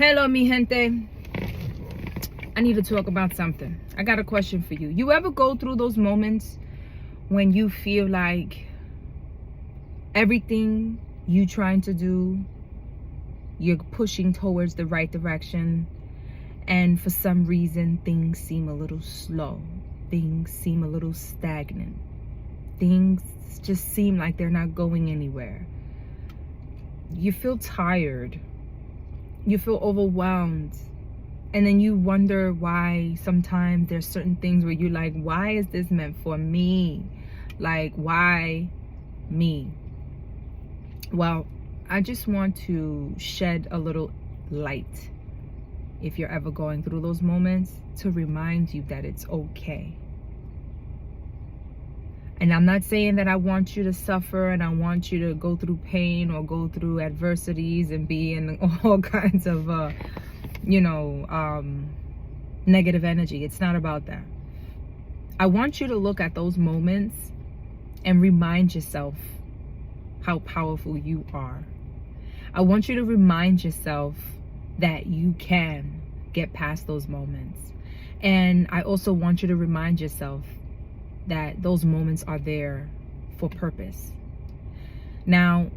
Hello, mi gente. I need to talk about something. I got a question for you. You ever go through those moments when you feel like everything you trying to do, you're pushing towards the right direction, and for some reason things seem a little slow, things seem a little stagnant, things just seem like they're not going anywhere? You feel tired, you feel overwhelmed, and then you wonder why sometimes there's certain things where you're like, why is this meant for me? Like, why me? Well, I just want to shed a little light, if you're ever going through those moments, to remind you that it's okay. And I'm not saying that I want you to suffer and I want you to go through pain or go through adversities and be in all kinds of, negative energy. It's not about that. I want you to look at those moments and remind yourself how powerful you are. I want you to remind yourself that you can get past those moments. And I also want you to remind yourself that those moments are there for purpose. Now,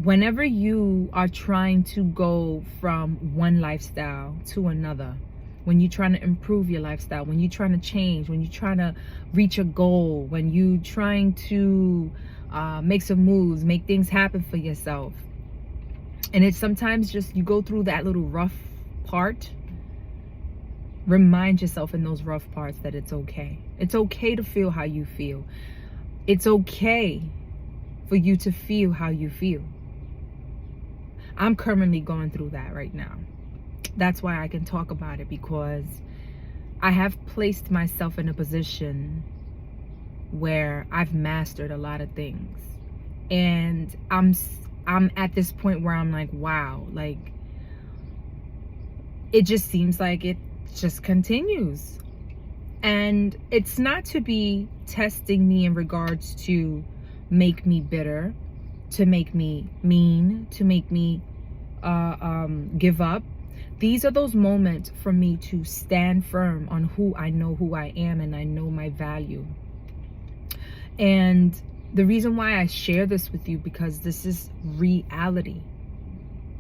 whenever you are trying to go from one lifestyle to another, when you're trying to improve your lifestyle, when you're trying to change, when you're trying to reach a goal, when you're trying to make some moves, make things happen for yourself, and it's sometimes just you go through that little rough part, remind yourself in those rough parts that it's okay. It's okay to feel how you feel. It's okay for you to feel how you feel. I'm currently going through that right now. That's why I can talk about it, because I have placed myself in a position where I've mastered a lot of things. And I'm at this point where I'm like, wow, like it just seems like it just continues. And it's not to be testing me in regards to make me bitter, to make me mean, to make me give up. These are those moments for me to stand firm on who I know who I am, and I know my value. And the reason why I share this with you, because this is reality.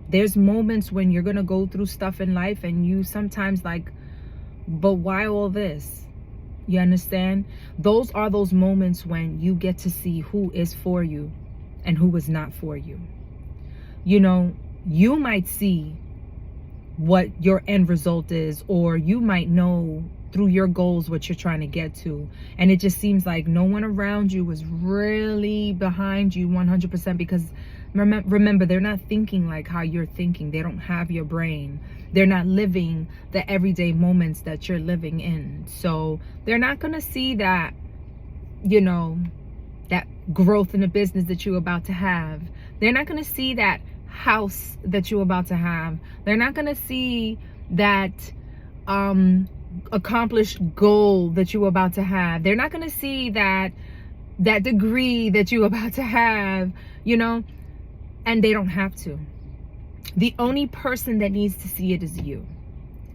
There's moments when you're gonna go through stuff in life and you sometimes like, but why all this? You understand? Those are those moments when you get to see who is for you and who is not for you. You know, you might see what your end result is, or you might know through your goals what you're trying to get to, and it just seems like no one around you is really behind you 100%, because remember, they're not thinking like how you're thinking. They don't have your brain. They're not living the everyday moments that you're living in. So they're not going to see that, that growth in the business that you're about to have. They're not going to see that house that you're about to have. They're not going to see that accomplished goal that you're about to have. They're not going to see that degree that you're about to have, and they don't have to. The only person that needs to see it is you.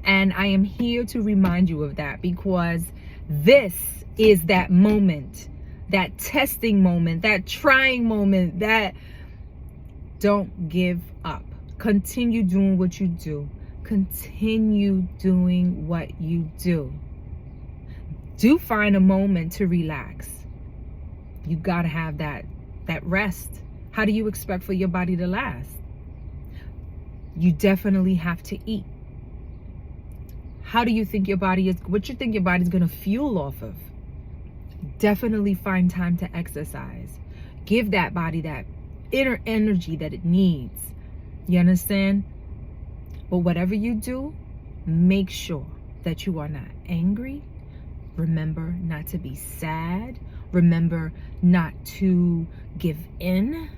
And I am here to remind you of that, because this is that moment, that testing moment, that trying moment, that don't give up. Continue doing what you do. Continue doing what you do. Do find a moment to relax. You got to have that rest. How do you expect for your body to last? You definitely have to eat. How do you think your body is, what you think your body's going to fuel off of? Definitely find time to exercise. Give that body that inner energy that it needs. You understand? But whatever you do, make sure that you are not angry. Remember not to be sad. Remember not to give in.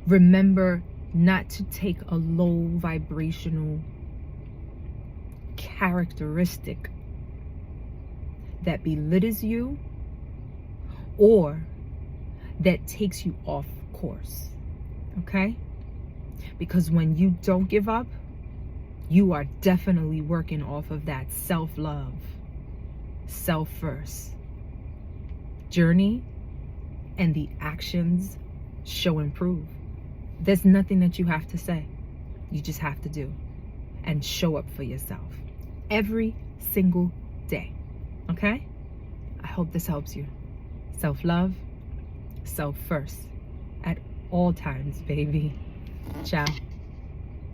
Remember not to take a low vibrational characteristic that belittles you or that takes you off course. Okay? Because when you don't give up, you are definitely working off of that self-love, self-first journey, and the actions show and prove. There's nothing that you have to say. You just have to do and show up for yourself every single day. Okay? I hope this helps you. Self-love, self-first at all times, baby. Ciao.